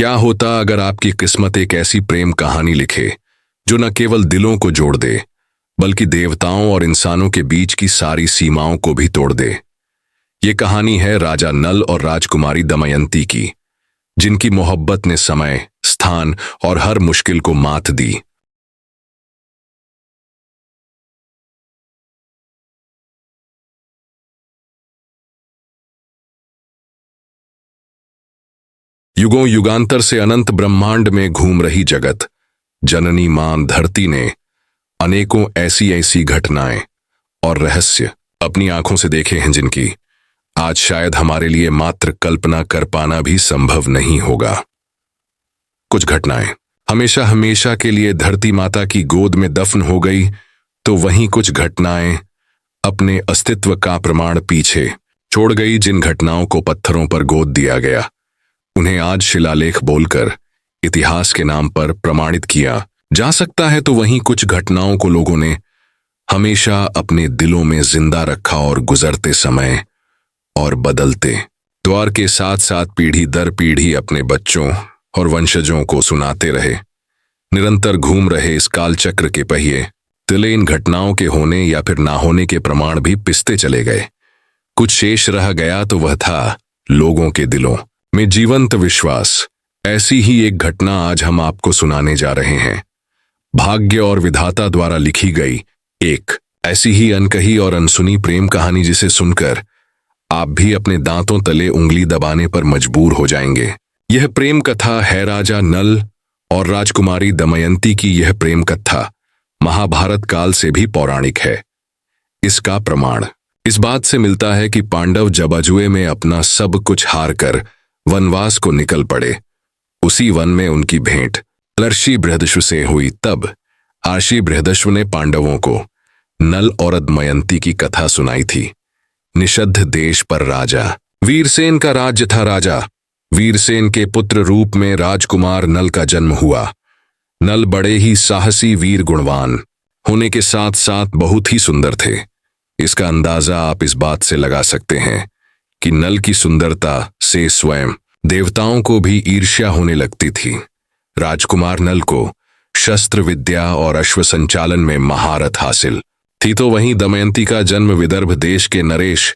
क्या होता अगर आपकी किस्मत एक ऐसी प्रेम कहानी लिखे जो न केवल दिलों को जोड़ दे बल्कि देवताओं और इंसानों के बीच की सारी सीमाओं को भी तोड़ दे। ये कहानी है राजा नल और राजकुमारी दमयंती की, जिनकी मोहब्बत ने समय, स्थान और हर मुश्किल को मात दी। युगों युगांतर से अनंत ब्रह्मांड में घूम रही जगत जननी मां धरती ने अनेकों ऐसी ऐसी घटनाएं और रहस्य अपनी आंखों से देखे हैं, जिनकी आज शायद हमारे लिए मात्र कल्पना कर पाना भी संभव नहीं होगा। कुछ घटनाएं हमेशा हमेशा के लिए धरती माता की गोद में दफन हो गई, तो वहीं कुछ घटनाएं अपने अस्तित्व का प्रमाण पीछे छोड़ गई। जिन घटनाओं को पत्थरों पर गोद दिया गया, उन्हें आज शिलालेख बोलकर इतिहास के नाम पर प्रमाणित किया जा सकता है, तो वहीं कुछ घटनाओं को लोगों ने हमेशा अपने दिलों में जिंदा रखा और गुजरते समय और बदलते दौर के साथ साथ पीढ़ी दर पीढ़ी अपने बच्चों और वंशजों को सुनाते रहे। निरंतर घूम रहे इस कालचक्र के पहिए तिले इन घटनाओं के होने या फिर ना होने के प्रमाण भी पिसते चले गए। कुछ शेष रह गया तो वह था लोगों के दिलों में जीवंत विश्वास। ऐसी ही एक घटना आज हम आपको सुनाने जा रहे हैं। भाग्य और विधाता द्वारा लिखी गई एक ऐसी ही अनकही और अनसुनी प्रेम कहानी, जिसे सुनकर आप भी अपने दांतों तले उंगली दबाने पर मजबूर हो जाएंगे। यह प्रेम कथा है राजा नल और राजकुमारी दमयंती की। यह प्रेम कथा महाभारत काल से भी पौराणिक है। इसका प्रमाण इस बात से मिलता है कि पांडव जबाजुए में अपना सब कुछ हार कर वनवास को निकल पड़े। उसी वन में उनकी भेंट अर्षि बृहदश्व से हुई। तब अर्षि बृहदश्व ने पांडवों को नल और दमयंती की कथा सुनाई थी। निषद्ध देश पर राजा वीरसेन का राज्य था। राजा वीरसेन के पुत्र रूप में राजकुमार नल का जन्म हुआ। नल बड़े ही साहसी वीर गुणवान होने के साथ साथ बहुत ही सुंदर थे। इसका अंदाजा आप इस बात से लगा सकते हैं कि नल की सुंदरता से स्वयं देवताओं को भी ईर्ष्या होने लगती थी। राजकुमार नल को शस्त्र विद्या और अश्व संचालन में महारत हासिल थी, तो वहीं दमयंती का जन्म विदर्भ देश के नरेश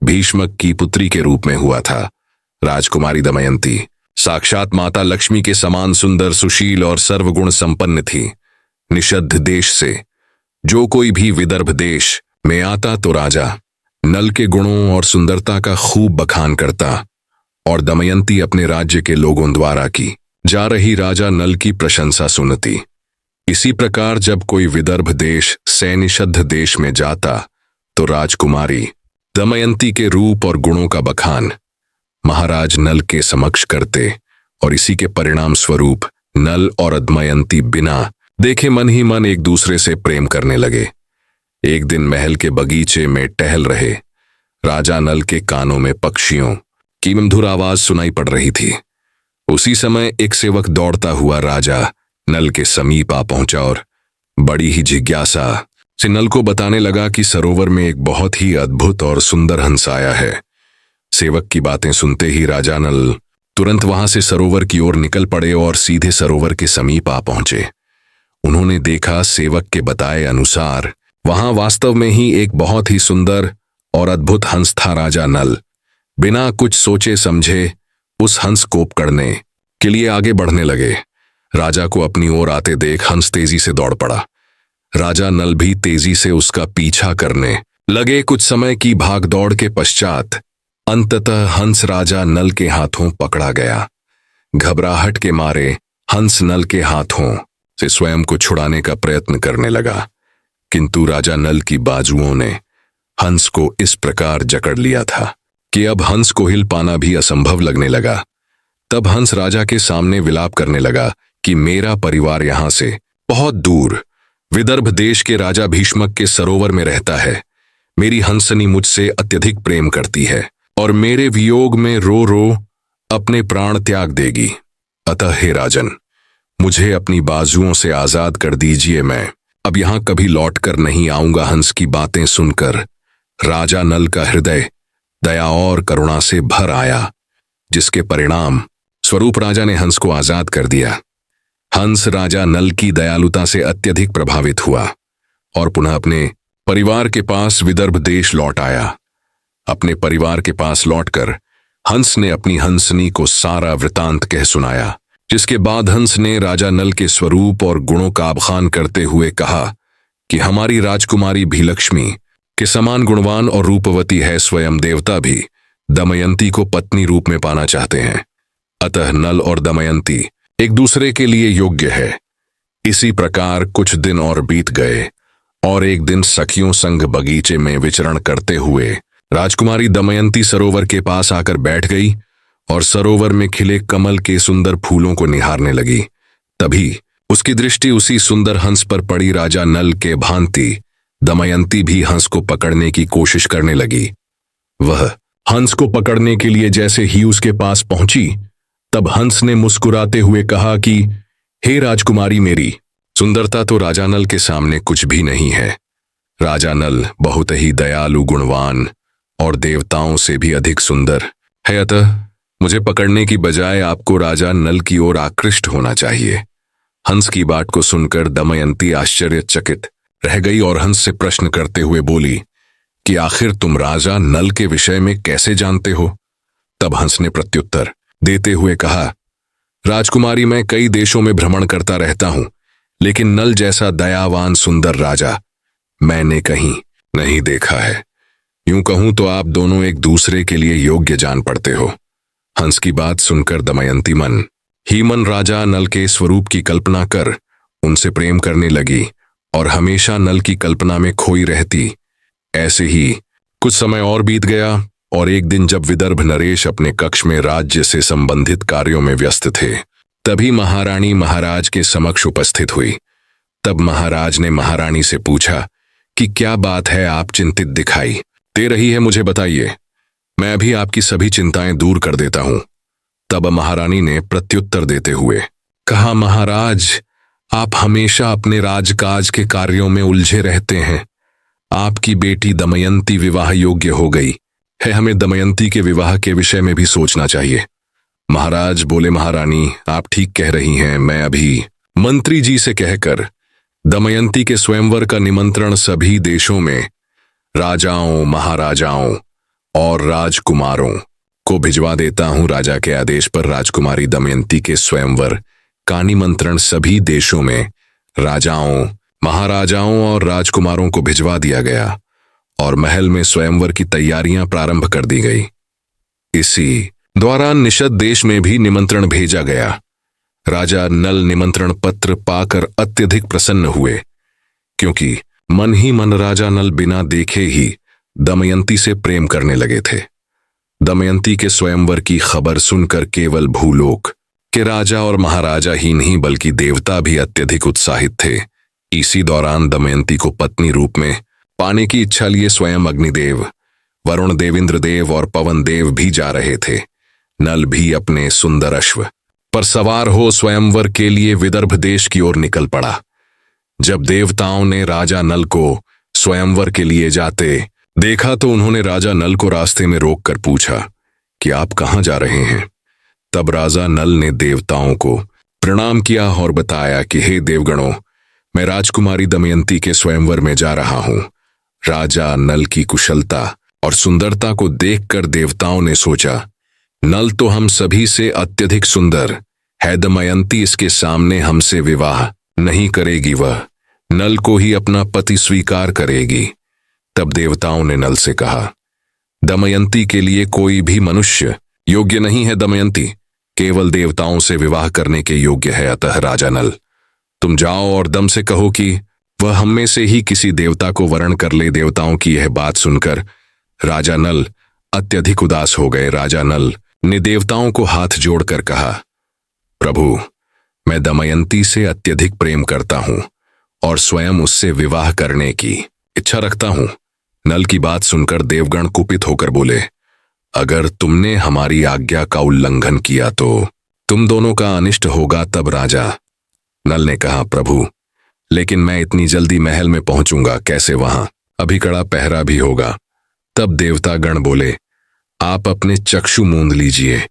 भीष्मक की पुत्री के रूप में हुआ था। राजकुमारी दमयंती साक्षात माता लक्ष्मी के समान सुंदर, सुशील और सर्वगुण संपन्न थी। निषद्ध देश से जो कोई भी विदर्भ देश में आता तो राजा नल के गुणों और सुंदरता का खूब बखान करता और दमयंती अपने राज्य के लोगों द्वारा की जा रही राजा नल की प्रशंसा सुनती। इसी प्रकार जब कोई विदर्भ देश से निषद्ध देश में जाता तो राजकुमारी दमयंती के रूप और गुणों का बखान महाराज नल के समक्ष करते और इसी के परिणाम स्वरूप नल और दमयंती बिना देखे मन ही मन एक दूसरे से प्रेम करने लगे। एक दिन महल के बगीचे में टहल रहे राजा नल के कानों में पक्षियों की मधुर आवाज सुनाई पड़ रही थी। उसी समय एक सेवक दौड़ता हुआ राजा नल के समीप आ पहुंचा और बड़ी ही जिज्ञासा से नल को बताने लगा कि सरोवर में एक बहुत ही अद्भुत और सुंदर हंस आया है। सेवक की बातें सुनते ही राजा नल तुरंत वहां से सरोवर की ओर निकल पड़े और सीधे सरोवर के समीप आ पहुंचे। उन्होंने देखा सेवक के बताए अनुसार वहां वास्तव में ही एक बहुत ही सुंदर और अद्भुत हंस था। राजा नल बिना कुछ सोचे समझे उस हंस को पकड़ने के लिए आगे बढ़ने लगे। राजा को अपनी ओर आते देख हंस तेजी से दौड़ पड़ा। राजा नल भी तेजी से उसका पीछा करने लगे। कुछ समय की भागदौड़ के पश्चात अंततः हंस राजा नल के हाथों पकड़ा गया। घबराहट के मारे हंस नल के हाथों से स्वयं को छुड़ाने का प्रयत्न करने लगा, किंतु राजा नल की बाजुओं ने हंस को इस प्रकार जकड़ लिया था कि अब हंस को हिल पाना भी असंभव लगने लगा। तब हंस राजा के सामने विलाप करने लगा कि मेरा परिवार यहां से बहुत दूर विदर्भ देश के राजा भीष्मक के सरोवर में रहता है। मेरी हंसनी मुझसे अत्यधिक प्रेम करती है और मेरे वियोग में रो रो अपने प्राण त्याग देगी। अतः हे राजन, मुझे अपनी बाजुओं से आजाद कर दीजिए। मैं अब यहां कभी लौट कर नहीं आऊंगा। हंस की बातें सुनकर राजा नल का हृदय दया और करुणा से भर आया, जिसके परिणाम स्वरूप राजा ने हंस को आजाद कर दिया। हंस राजा नल की दयालुता से अत्यधिक प्रभावित हुआ और पुनः अपने परिवार के पास विदर्भ देश लौट आया। अपने परिवार के पास लौटकर हंस ने अपनी हंसनी को सारा वृतांत कह सुनाया, जिसके बाद हंस ने राजा नल के स्वरूप और गुणों का आबखान करते हुए कहा कि हमारी राजकुमारी भीलक्ष्मी के समान गुणवान और रूपवती है। स्वयं देवता भी दमयंती को पत्नी रूप में पाना चाहते हैं, अतः नल और दमयंती एक दूसरे के लिए योग्य है। इसी प्रकार कुछ दिन और बीत गए और एक दिन सखियों संग बगीचे में विचरण करते हुए राजकुमारी दमयंती सरोवर के पास आकर बैठ गई और सरोवर में खिले कमल के सुंदर फूलों को निहारने लगी। तभी उसकी दृष्टि उसी सुंदर हंस पर पड़ी। राजा नल के भांति दमयंती भी हंस को पकड़ने की कोशिश करने लगी। वह हंस को पकड़ने के लिए जैसे ही उसके पास पहुंची, तब हंस ने मुस्कुराते हुए कहा कि हे राजकुमारी, मेरी सुंदरता तो राजा नल के सामने कुछ भी नहीं है। राजा नल बहुत ही दयालु, गुणवान और देवताओं से भी अधिक सुंदर है, अतः मुझे पकड़ने की बजाय आपको राजा नल की ओर आकृष्ट होना चाहिए। हंस की बात को सुनकर दमयंती आश्चर्यचकित रह गई और हंस से प्रश्न करते हुए बोली कि आखिर तुम राजा नल के विषय में कैसे जानते हो? तब हंस ने प्रत्युत्तर देते हुए कहा, राजकुमारी, मैं कई देशों में भ्रमण करता रहता हूं, लेकिन नल जैसा दयावान सुंदर राजा मैंने कहीं नहीं देखा है। यूं कहूं तो आप दोनों एक दूसरे के लिए योग्य जान पड़ते हो। हंस की बात सुनकर दमयंती मन ही मन राजा नल के स्वरूप की कल्पना कर उनसे प्रेम करने लगी और हमेशा नल की कल्पना में खोई रहती। ऐसे ही कुछ समय और बीत गया और एक दिन जब विदर्भ नरेश अपने कक्ष में राज्य से संबंधित कार्यों में व्यस्त थे, तभी महारानी महाराज के समक्ष उपस्थित हुई। तब महाराज ने महारानी से पूछा कि क्या बात है, आप चिंतित दिखाई दे रही है, मुझे बताइए, मैं अभी आपकी सभी चिंताएं दूर कर देता हूं। तब महारानी ने प्रत्युत्तर देते हुए कहा, महाराज, आप हमेशा अपने राजकाज के कार्यों में उलझे रहते हैं। आपकी बेटी दमयंती विवाह योग्य हो गई है, हमें दमयंती के विवाह के विषय में भी सोचना चाहिए। महाराज बोले, महारानी, आप ठीक कह रही हैं, मैं अभी मंत्री जी से कहकर दमयंती के स्वयंवर का निमंत्रण सभी देशों में राजाओं, महाराजाओं और राजकुमारों को भिजवा देता हूं। राजा के आदेश पर राजकुमारी दमयंती के स्वयंवर का निमंत्रण सभी देशों में राजाओं, महाराजाओं और राजकुमारों को भिजवा दिया गया और महल में स्वयंवर की तैयारियां प्रारंभ कर दी गई। इसी दौरान निषद देश में भी निमंत्रण भेजा गया। राजा नल निमंत्रण पत्र पाकर अत्यधिक प्रसन्न हुए, क्योंकि मन ही मन राजा नल बिना देखे ही दमयंती से प्रेम करने लगे थे। दमयंती के स्वयंवर की खबर सुनकर केवल भूलोक के राजा और महाराजा ही नहीं बल्कि देवता भी अत्यधिक उत्साहित थे। इसी दौरान दमयंती को पत्नी रूप में पाने की इच्छा लिए स्वयं अग्निदेव, वरुण देव, इंद्रदेव और पवन देव भी जा रहे थे। नल भी अपने सुंदर अश्व पर सवार हो स्वयंवर के लिए विदर्भ देश की ओर निकल पड़ा। जब देवताओं ने राजा नल को स्वयंवर के लिए जाते देखा तो उन्होंने राजा नल को रास्ते में रोककर पूछा कि आप कहां जा रहे हैं। तब राजा नल ने देवताओं को प्रणाम किया और बताया कि हे देवगणों, मैं राजकुमारी दमयंती के स्वयंवर में जा रहा हूं। राजा नल की कुशलता और सुंदरता को देखकर देवताओं ने सोचा, नल तो हम सभी से अत्यधिक सुंदर है, दमयंती इसके सामने हमसे विवाह नहीं करेगी, वह नल को ही अपना पति स्वीकार करेगी। तब देवताओं ने नल से कहा, दमयंती के लिए कोई भी मनुष्य योग्य नहीं है। दमयंती केवल देवताओं से विवाह करने के योग्य है। अतः राजा नल, तुम जाओ और दम से कहो कि वह हम में से ही किसी देवता को वरण कर ले। देवताओं की यह बात सुनकर राजा नल अत्यधिक उदास हो गए। राजा नल ने देवताओं को हाथ जोड़कर कहा, प्रभु, मैं दमयंती से अत्यधिक प्रेम करता हूं और स्वयं उससे विवाह करने की इच्छा रखता हूं। नल की बात सुनकर देवगण कुपित होकर बोले, अगर तुमने हमारी आज्ञा का उल्लंघन किया तो तुम दोनों का अनिष्ट होगा। तब राजा नल ने कहा, प्रभु, लेकिन मैं इतनी जल्दी महल में पहुंचूंगा कैसे, वहां अभी कड़ा पहरा भी होगा। तब देवता गण बोले, आप अपने चक्षु मूंद लीजिए,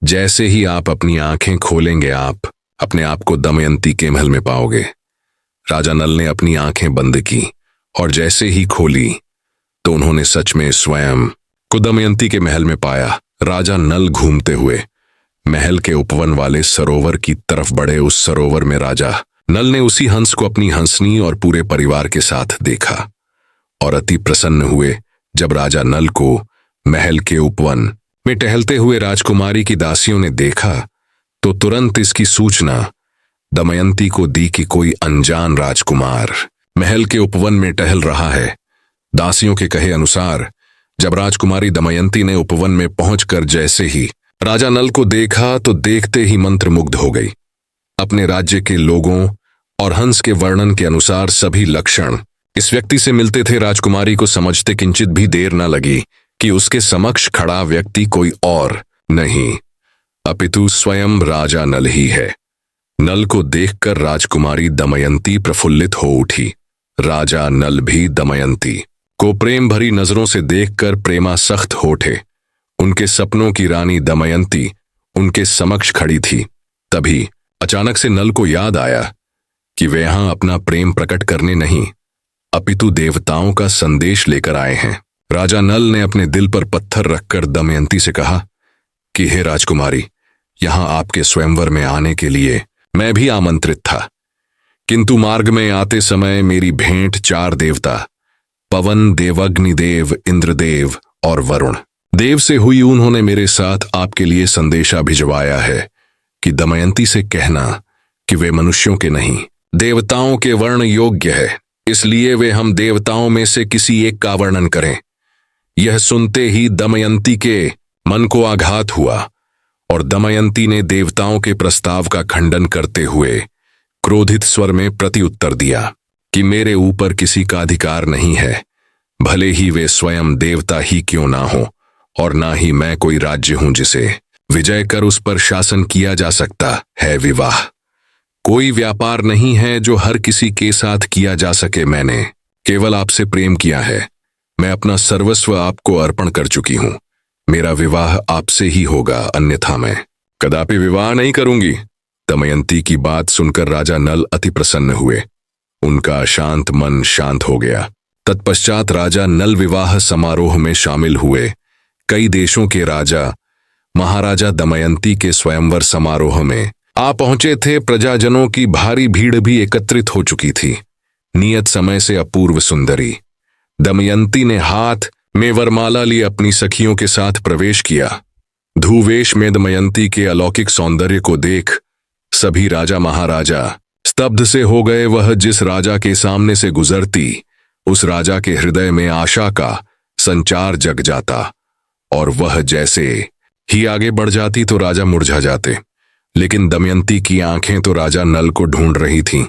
जैसे ही आप अपनी आंखें खोलेंगे आप अपने आप को दमयंती के महल में पाओगे। राजा नल ने अपनी आंखें बंद की और जैसे ही खोली तो उन्होंने सच में स्वयं को दमयंती के महल में पाया। राजा नल घूमते हुए महल के उपवन वाले सरोवर की तरफ बढ़े। उस सरोवर में राजा नल ने उसी हंस को अपनी हंसनी और पूरे परिवार के साथ देखा और अति प्रसन्न हुए। जब राजा नल को महल के उपवन में टहलते हुए राजकुमारी की दासियों ने देखा तो तुरंत इसकी सूचना दमयंती को दी कि कोई अनजान राजकुमार महल के उपवन में टहल रहा है। दासियों के कहे अनुसार जब राजकुमारी दमयंती ने उपवन में पहुंचकर जैसे ही राजा नल को देखा तो देखते ही मंत्रमुग्ध हो गई। अपने राज्य के लोगों और हंस के वर्णन के अनुसार सभी लक्षण इस व्यक्ति से मिलते थे। राजकुमारी को समझते किंचित भी देर न लगी कि उसके समक्ष खड़ा व्यक्ति कोई और नहीं अपितु स्वयं राजा नल ही है। नल को देखकर राजकुमारी दमयंती प्रफुल्लित हो उठी। राजा नल भी दमयंती को प्रेम भरी नजरों से देखकर प्रेमासक्त हो उठे। उनके सपनों की रानी दमयंती उनके समक्ष खड़ी थी। तभी अचानक से नल को याद आया कि वे यहां अपना प्रेम प्रकट करने नहीं अपितु देवताओं का संदेश लेकर आए हैं। राजा नल ने अपने दिल पर पत्थर रखकर दमयंती से कहा कि हे राजकुमारी, यहां आपके स्वयंवर में आने के लिए मैं भी आमंत्रित था, किंतु मार्ग में आते समय मेरी भेंट 4 देवता पवन, देवग्निदेव, इंद्रदेव और वरुण देव से हुई। उन्होंने मेरे साथ आपके लिए संदेशा भिजवाया है कि दमयंती से कहना कि वे मनुष्यों के नहीं देवताओं के वर्ण योग्य है, इसलिए वे हम देवताओं में से किसी एक का वर्णन करें। यह सुनते ही दमयंती के मन को आघात हुआ और दमयंती ने देवताओं के प्रस्ताव का खंडन करते हुए क्रोधित स्वर में प्रत्युत्तर दिया कि मेरे ऊपर किसी का अधिकार नहीं है, भले ही वे स्वयं देवता ही क्यों ना हो, और ना ही मैं कोई राज्य हूं जिसे विजय कर उस पर शासन किया जा सकता है। विवाह कोई व्यापार नहीं है जो हर किसी के साथ किया जा सके। मैंने केवल आपसे प्रेम किया है। मैं अपना सर्वस्व आपको अर्पण कर चुकी हूं। मेरा विवाह आपसे ही होगा, अन्यथा मैं कदापि विवाह नहीं करूंगी। दमयंती की बात सुनकर राजा नल अति प्रसन्न हुए। उनका शांत मन शांत हो गया। तत्पश्चात राजा नल विवाह समारोह में शामिल हुए। कई देशों के राजा महाराजा दमयंती के स्वयंवर समारोह में आ पहुंचे थे। प्रजाजनों की भारी भीड़ भी एकत्रित हो चुकी थी। नियत समय से अपूर्व सुंदरी दमयंती ने हाथ में वरमाला लिए अपनी सखियों के साथ प्रवेश किया। धूवेश में दमयंती के अलौकिक सौंदर्य को देख सभी राजा महाराजा स्तब्ध से हो गए। वह जिस राजा के सामने से गुजरती उस राजा के हृदय में आशा का संचार जग जाता, और वह जैसे ही आगे बढ़ जाती तो राजा मुरझा जाते। लेकिन दमयंती की आंखें तो राजा नल को ढूंढ रही थीं।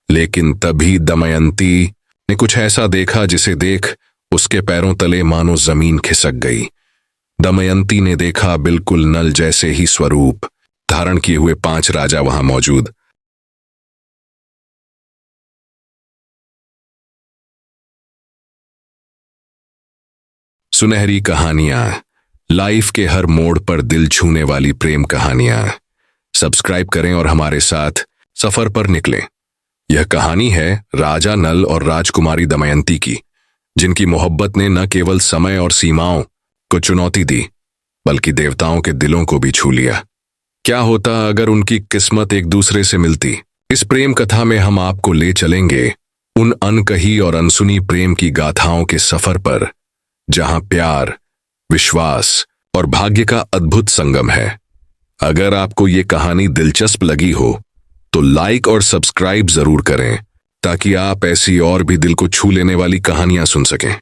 लेकिन तभी दमयंती ने कुछ ऐसा देखा जिसे देख उसके पैरों तले मानो जमीन खिसक गई। दमयंती ने देखा बिल्कुल नल जैसे ही स्वरूप धारण किए हुए 5 राजा वहां मौजूद। सुनहरी कहानियां, लाइफ के हर मोड़ पर दिल छूने वाली प्रेम कहानियां। सब्सक्राइब करें और हमारे साथ सफर पर निकलें। यह कहानी है राजा नल और राजकुमारी दमयंती की, जिनकी मोहब्बत ने न केवल समय और सीमाओं को चुनौती दी बल्कि देवताओं के दिलों को भी छू लिया। क्या होता अगर उनकी किस्मत एक दूसरे से मिलती? इस प्रेम कथा में हम आपको ले चलेंगे उन अनकही और अनसुनी प्रेम की गाथाओं के सफर पर, जहां प्यार, विश्वास और भाग्य का अद्भुत संगम है। अगर आपको ये कहानी दिलचस्प लगी हो तो लाइक और सब्सक्राइब जरूर करें ताकि आप ऐसी और भी दिल को छू लेने वाली कहानियां सुन सकें।